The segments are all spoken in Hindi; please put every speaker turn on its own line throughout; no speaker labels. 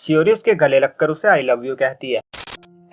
शियोरी उसके गले लगकर उसे आई लव यू कहती है।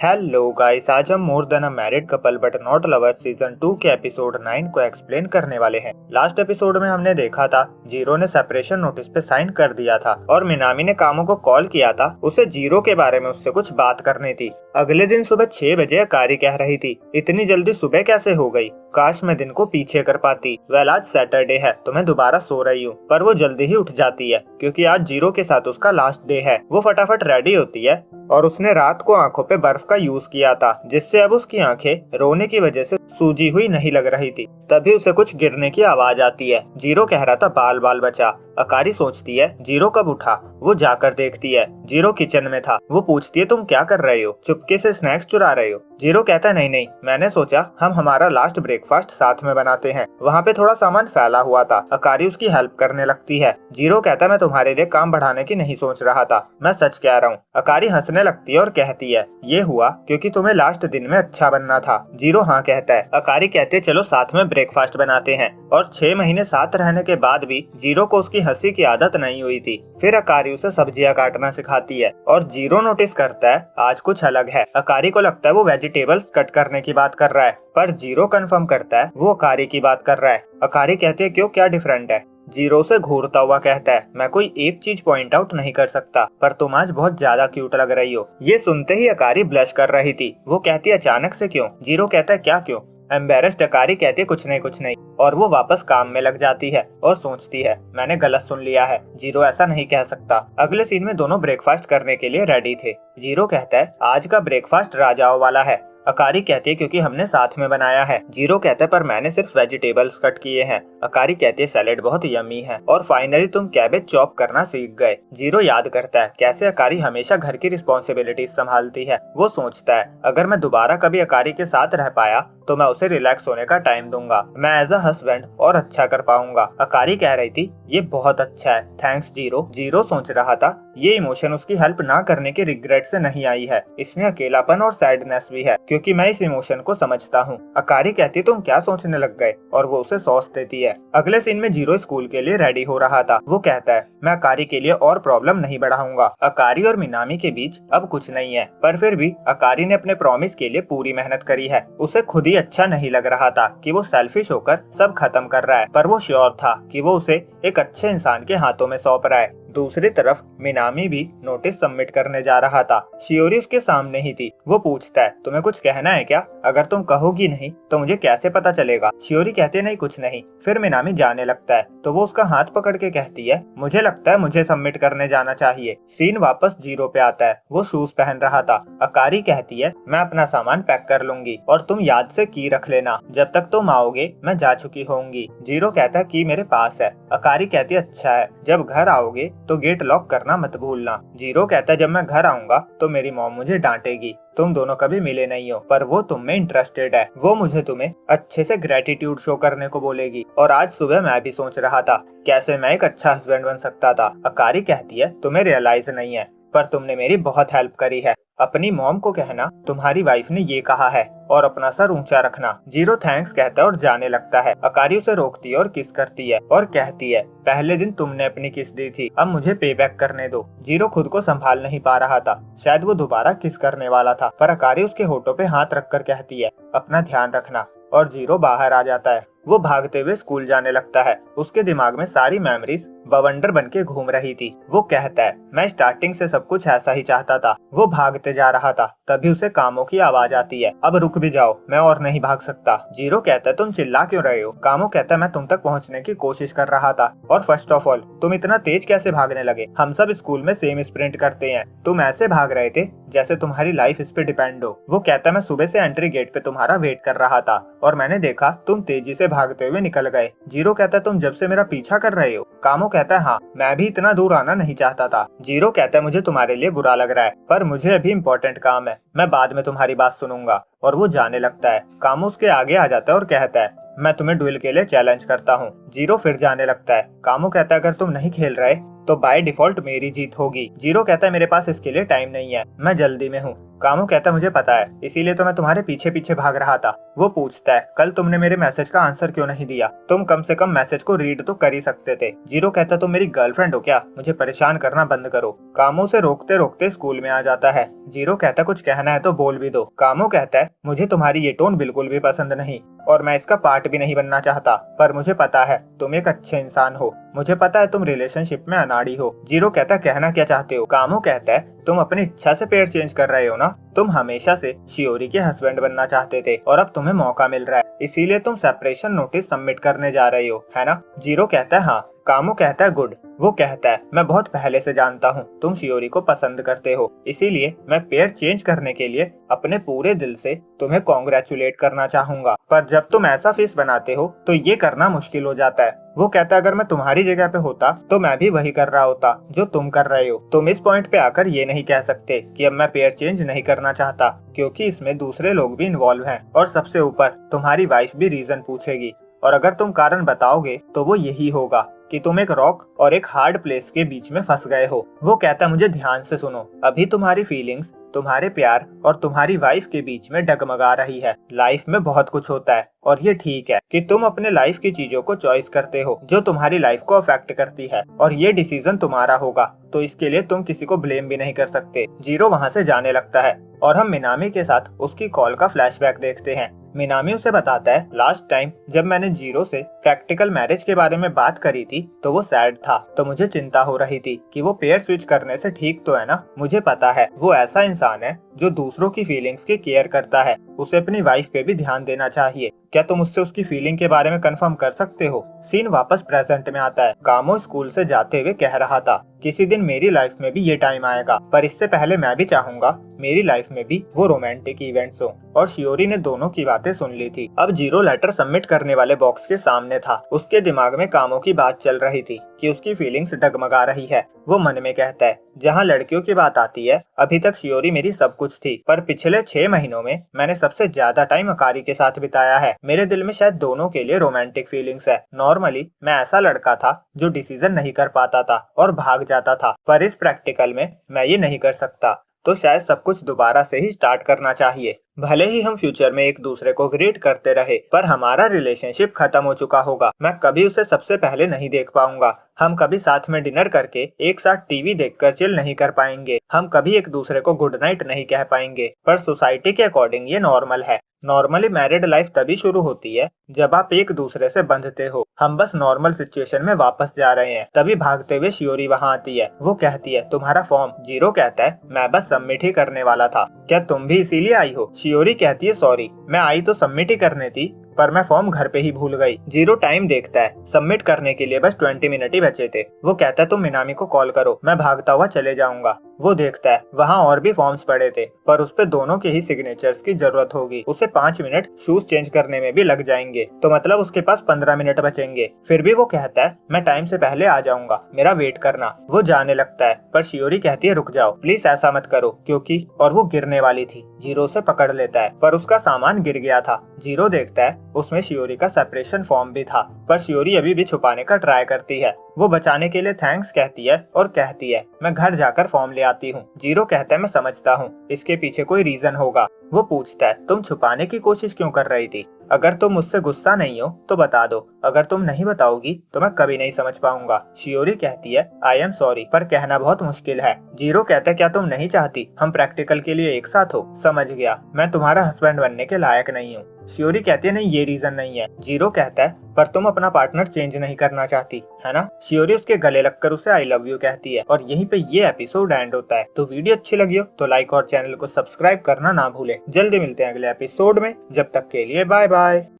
हेलो गाइस, आज हम more than a married couple but not lovers season 2 के एपिसोड 9 को एक्सप्लेन करने वाले हैं। लास्ट एपिसोड में हमने देखा था जीरो ने सेपरेशन नोटिस पे साइन कर दिया था और मिनामी ने कामो को कॉल किया था उसे जीरो के बारे में उससे कुछ बात करनी थी। अगले दिन सुबह 6 बजे अकारी कह रही थी, इतनी जल्दी सुबह कैसे हो गई, काश मैं दिन को पीछे कर पाती। वेल आज सैटरडे है तो मैं दोबारा सो रही हूँ, पर वो जल्दी ही उठ जाती है क्योंकि आज जीरो के साथ उसका लास्ट डे है। वो फटाफट रेडी होती है और उसने रात को आंखों पे बर्फ का यूज किया था जिससे अब उसकी आंखें रोने की वजह से सूजी हुई नहीं लग रही थी। तभी उसे कुछ गिरने की आवाज आती है। जीरो कह रहा था बाल बाल बचा। अकारी सोचती है जीरो कब उठा। वो जाकर देखती है जीरो किचन में था। वो पूछती है तुम क्या कर रहे हो, चुपके से स्नैक्स चुरा रहे हो। जीरो कहता है नहीं नहीं, मैंने सोचा हम हमारा लास्ट ब्रेकफास्ट साथ में बनाते हैं। वहाँ पे थोड़ा सामान फैला हुआ था। अकारी उसकी हेल्प करने लगती है। जीरो कहता है मैं तुम्हारे लिए काम बढ़ाने की नहीं सोच रहा था, मैं सच कह रहा हूँ। अकारी हंसने लगती है और कहती है ये हुआ क्योंकि तुम्हें लास्ट दिन में अच्छा बनना था। जीरो हाँ कहता है। अकारी कहते है चलो साथ में ब्रेकफास्ट बनाते हैं। और 6 महीने साथ रहने के बाद भी जीरो को उसकी हंसी की आदत नहीं हुई थी। फिर अकारी उसे सब्जियां काटना सिखाती है और जीरो नोटिस करता है आज कुछ अलग है। अकारी को लगता है वो वेजिटेबल्स कट करने की बात कर रहा है, पर जीरो कंफर्म करता है वो अकारी की बात कर रहा है। अकारी कहती है क्यों, क्या डिफरेंट है। जीरो से घूरता हुआ कहता है मैं कोई एक चीज पॉइंट आउट नहीं कर सकता, पर तुम आज बहुत ज्यादा क्यूट लग रही हो। ये सुनते ही अकारी ब्लश कर रही थी। वो कहती है अचानक से क्यों। जीरो कहता है क्या क्यों। एम्बेरस्ड अकारी कहती है कुछ नहीं, और वो वापस काम में लग जाती है और सोचती है मैंने गलत सुन लिया है, जीरो ऐसा नहीं कह सकता। अगले सीन में दोनों ब्रेकफास्ट करने के लिए रेडी थे। जीरो कहता है आज का ब्रेकफास्ट राजाओं वाला है। अकारी कहती है क्योंकि हमने साथ में बनाया है। जीरो कहता है पर मैंने सिर्फ वेजिटेबल्स कट किए हैं। अकारी कहती है सैलेड बहुत यम्मी है और फाइनली तुम कैबेज चॉप करना सीख गए। जीरो याद करता है कैसे अकारी हमेशा घर की रिस्पॉन्सिबिलिटीज संभालती है। वो सोचता है अगर मैं दोबारा कभी अकारी के साथ रह पाया तो मैं उसे रिलैक्स होने का टाइम दूंगा, मैं एज अ हस्बैंड और अच्छा कर पाऊंगा। अकारी कह रही थी ये बहुत अच्छा है, थैंक्स जीरो। जीरो सोच रहा था ये इमोशन उसकी हेल्प ना करने के रिग्रेट से नहीं आई है, इसमें अकेलापन और सैडनेस भी है क्योंकि मैं इस इमोशन को समझता हूँ। अकारी कहती तुम क्या सोचने लग गए और वो उसे सॉस देती है। अगले सीन में जीरो स्कूल के लिए रेडी हो रहा था। वो कहता है मैं अकारी के लिए और प्रॉब्लम नहीं बढ़ाऊंगा। अकारी और मिनामी के बीच अब कुछ नहीं है, पर फिर भी अकारी ने अपने प्रॉमिस के लिए पूरी मेहनत करी है। उसे खुद ही अच्छा नहीं लग रहा था कि वो सेल्फिश होकर सब खत्म कर रहा है, पर वो श्योर था कि वो उसे एक अच्छे इंसान के हाथों में सौंप रहा है। दूसरी तरफ मिनामी भी नोटिस सबमिट करने जा रहा था। शियोरी उसके सामने ही थी। वो पूछता है तुम्हें कुछ कहना है क्या, अगर तुम कहोगी नहीं तो मुझे कैसे पता चलेगा। शियोरी कहते नहीं कुछ नहीं। फिर मिनामी जाने लगता है तो वो उसका हाथ पकड़ के कहती है मुझे लगता है मुझे सबमिट करने जाना चाहिए। सीन वापस जीरो पे आता है। वो शूज पहन रहा था। अकारी कहती है मैं अपना सामान पैक कर लूंगी और तुम याद से की रख लेना, जब तक तुम आओगे मैं जा चुकी होंगी। जीरो कहता है की मेरे पास है। अकारी कहती है अच्छा है, जब घर आओगे तो गेट लॉक करना मत भूलना। जीरो कहता है जब मैं घर आऊंगा तो मेरी मॉम मुझे डांटेगी, तुम दोनों कभी मिले नहीं हो, पर वो तुम में इंटरेस्टेड है। वो मुझे तुम्हें अच्छे से ग्रेटिट्यूड शो करने को बोलेगी। और आज सुबह मैं भी सोच रहा था कैसे मैं एक अच्छा हस्बैंड बन सकता था। अकारी कहती है तुम्हें रियलाइज नहीं है, पर तुमने मेरी बहुत हेल्प करी है। अपनी मॉम को कहना तुम्हारी वाइफ ने ये कहा है और अपना सर ऊंचा रखना। जीरो थैंक्स कहता है और जाने लगता है। अकारी उसे रोकती है और किस करती है और कहती है पहले दिन तुमने अपनी किस दी थी, अब मुझे पे बैक करने दो। जीरो खुद को संभाल नहीं पा रहा था, शायद वो दोबारा किस करने वाला था, पर अकारी उसके होठों पे हाथ रखकर कहती है अपना ध्यान रखना, और जीरो बाहर आ जाता है। वो भागते हुए स्कूल जाने लगता है। उसके दिमाग में सारी मेमोरीज बवंडर बनके घूम रही थी। वो कहता है मैं स्टार्टिंग से सब कुछ ऐसा ही चाहता था। वो भागते जा रहा था, तभी उसे कामो की आवाज आती है अब रुक भी जाओ, मैं और नहीं भाग सकता। जीरो कहता है तुम चिल्ला क्यों रहे हो। कामो कहता है मैं तुम तक पहुंचने की कोशिश कर रहा था, और फर्स्ट ऑफ ऑल तुम इतना तेज कैसे भागने लगे, हम सब स्कूल में सेम स्प्रिंट करते हैं, तुम ऐसे भाग रहे थे जैसे तुम्हारी लाइफ इस पे डिपेंड हो। वो कहता है मैं सुबह से एंट्री गेट पे तुम्हारा वेट कर रहा था और मैंने देखा तुम तेजी से भागते हुए निकल गए। जीरो कहता है तुम जब से मेरा पीछा कर रहे हो। कामो कहता है हाँ, मैं भी इतना दूर आना नहीं चाहता था। जीरो कहता है मुझे तुम्हारे लिए बुरा लग रहा है, पर मुझे अभी इम्पोर्टेंट काम है, मैं बाद में तुम्हारी बात सुनूंगा। और वो जाने लगता है। कामो उसके आगे आ जाता है और कहता है मैं तुम्हें डुएल के लिए चैलेंज करता हूँ। जीरो फिर जाने लगता है। कामो कहता है अगर तुम नहीं खेल रहे तो बाय डिफॉल्ट मेरी जीत होगी। जीरो कहता है मेरे पास इसके लिए टाइम नहीं है, मैं जल्दी में हूँ। कामो कहता है मुझे पता है, इसीलिए तो मैं तुम्हारे पीछे पीछे भाग रहा था। वो पूछता है कल तुमने मेरे मैसेज का आंसर क्यों नहीं दिया, तुम कम से कम मैसेज को रीड तो कर ही सकते थे। जीरो कहता तुम मेरी गर्लफ्रेंड हो क्या, मुझे परेशान करना बंद करो। कामो से रोकते रोकते स्कूल में आ जाता है। जीरो कहता कुछ कहना है तो बोल भी दो। कामो कहता है मुझे तुम्हारी ये टोन बिल्कुल भी पसंद नहीं और मैं इसका पार्ट भी नहीं बनना चाहता, पर मुझे पता है तुम एक अच्छे इंसान हो, मुझे पता है तुम रिलेशनशिप में अनाड़ी हो। जीरो कहता कहना क्या चाहते हो। कामो कहता है तुम अपनी इच्छा से पेयर चेंज कर रहे हो ना, तुम हमेशा से शियोरी के हस्बैंड बनना चाहते थे और अब तुम्हें मौका मिल रहा है, इसीलिए तुम सेपरेशन नोटिस सबमिट करने जा रहे हो, है ना। जीरो कहता है हाँ। कामो कहता है गुड। वो कहता है मैं बहुत पहले से जानता हूँ तुम शियोरी को पसंद करते हो, इसीलिए मैं पेयर चेंज करने के लिए अपने पूरे दिल से तुम्हें कॉन्ग्रेचुलेट करना चाहूंगा, पर जब तुम ऐसा फेस बनाते हो तो ये करना मुश्किल हो जाता है। वो कहता है अगर मैं तुम्हारी जगह पे होता तो मैं भी वही कर रहा होता जो तुम कर रहे हो। तुम इस पॉइंट पे आकर ये नहीं कह सकते कि अब मैं पेयर चेंज नहीं करना चाहता, क्योंकि इसमें दूसरे लोग भी इन्वॉल्व हैं और सबसे ऊपर तुम्हारी वाइफ भी रीजन पूछेगी, और अगर तुम कारण बताओगे तो वो यही होगा कि तुम एक रॉक और एक हार्ड प्लेस के बीच में फंस गए हो। वो कहता मुझे ध्यान से सुनो, अभी तुम्हारी फीलिंग्स तुम्हारे प्यार और तुम्हारी वाइफ के बीच में डगमगा रही है। लाइफ में बहुत कुछ होता है और ये ठीक है कि तुम अपने लाइफ की चीजों को चॉइस करते हो जो तुम्हारी लाइफ को अफेक्ट करती है, और ये डिसीजन तुम्हारा होगा, तो इसके लिए तुम किसी को ब्लेम भी नहीं कर सकते। जीरो वहाँ से जाने लगता है और हम मिनामी के साथ उसकी कॉल का फ्लैशबैक देखते हैं। मिनामी उसे बताता है लास्ट टाइम जब मैंने जीरो से प्रैक्टिकल मैरिज के बारे में बात करी थी तो वो सैड था, तो मुझे चिंता हो रही थी कि वो पेयर स्विच करने से ठीक तो है ना। मुझे पता है वो ऐसा इंसान है जो दूसरों की फीलिंग्स की केयर करता है, उसे अपनी वाइफ पे भी ध्यान देना चाहिए। क्या तुम उससे उसकी फीलिंग के बारे में कंफर्म कर सकते हो। सीन वापस प्रेजेंट में आता है। कामो स्कूल से जाते हुए कह रहा था किसी दिन मेरी लाइफ में भी ये टाइम आएगा, पर इससे पहले मैं भी चाहूंगा मेरी लाइफ में भी वो रोमांटिक इवेंट्स हो, और शियोरी ने दोनों की बातें सुन ली थी। अब जीरो लेटर सबमिट करने वाले बॉक्स के सामने था। उसके दिमाग में कामो की बात चल रही थी कि उसकी फीलिंग्स डगमगा रही है। वो मन में कहता है जहाँ लड़कियों की बात आती है अभी तक शियोरी मेरी सब कुछ थी, पर पिछले 6 महीनों में मैंने सबसे ज्यादा टाइम अकारी के साथ बिताया है। मेरे दिल में शायद दोनों के लिए रोमांटिक फीलिंग्स है। नॉर्मली मैं ऐसा लड़का था जो डिसीजन नहीं कर पाता था और भाग जाता था, पर इस प्रैक्टिकल में मैं ये नहीं कर सकता, तो शायद सब कुछ दोबारा से ही स्टार्ट करना चाहिए। भले ही हम फ्यूचर में एक दूसरे को ग्रीट करते रहे, पर हमारा रिलेशनशिप खत्म हो चुका होगा। मैं कभी उसे सबसे पहले नहीं देख पाऊंगा, हम कभी साथ में डिनर करके एक साथ टीवी देखकर चिल नहीं कर पाएंगे, हम कभी एक दूसरे को गुड नाइट नहीं कह पाएंगे, पर सोसाइटी के अकॉर्डिंग ये नॉर्मल है। नॉर्मली मैरिड लाइफ तभी शुरू होती है जब आप एक दूसरे से बंधते हो। हम बस नॉर्मल सिचुएशन में वापस जा रहे हैं, तभी भागते हुए शियोरी वहाँ आती है। वो कहती है तुम्हारा फॉर्म। जीरो कहता है मैं बस सबमिट ही करने वाला था, क्या तुम भी इसीलिए आई हो। शियोरी कहती है सॉरी, मैं आई तो सबमिट ही करने थी, पर मैं फॉर्म घर पे ही भूल गई। जीरो टाइम देखता है, सबमिट करने के लिए बस 20 मिनट ही बचे थे। वो कहता है तुम मिनामी को कॉल करो, मैं भागता हुआ चले जाऊंगा। वो देखता है वहाँ और भी फॉर्म्स पड़े थे, पर उस पे दोनों के ही सिग्नेचर्स की जरूरत होगी। उसे 5 मिनट शूज चेंज करने में भी लग जाएंगे, तो मतलब उसके पास 15 मिनट बचेंगे। फिर भी वो कहता है मैं टाइम से पहले आ जाऊंगा, मेरा वेट करना। वो जाने लगता है, पर शियोरी कहती है रुक जाओ प्लीज, ऐसा मत करो, क्योंकि और वो गिरने वाली थी। जीरो से पकड़ लेता है, पर उसका सामान गिर गया था। जीरो देखता है उसमें शियोरी का सेपरेशन फॉर्म भी था, पर शियोरी अभी भी छुपाने का ट्राई करती है। वो बचाने के लिए थैंक्स कहती है और कहती है मैं घर जाकर फॉर्म ले आती हूँ। जीरो कहता है मैं समझता हूँ, इसके पीछे कोई रीजन होगा। वो पूछता है तुम छुपाने की कोशिश क्यों कर रही थी, अगर तुम मुझसे गुस्सा नहीं हो तो बता दो, अगर तुम नहीं बताओगी तो मैं कभी नहीं समझ पाऊंगा। शियोरी कहती है आई एम सॉरी, पर कहना बहुत मुश्किल है। जीरो कहता है क्या तुम नहीं चाहती हम प्रैक्टिकल के लिए एक साथ हो। समझ गया, मैं तुम्हारा हस्बैंड बनने के लायक नहीं हूँ। शियोरी कहती है नहीं ये रीजन नहीं है। जीरो कहता है पर तुम अपना पार्टनर चेंज नहीं करना चाहती है ना। शियोरी उसके गले लगकर उसे आई लव यू कहती है, और यहीं पे ये एपिसोड एंड होता है। तो वीडियो अच्छी लगी हो तो लाइक और चैनल को सब्सक्राइब करना ना भूले। जल्दी मिलते हैं अगले एपिसोड में, जब तक के लिए बाय बाय।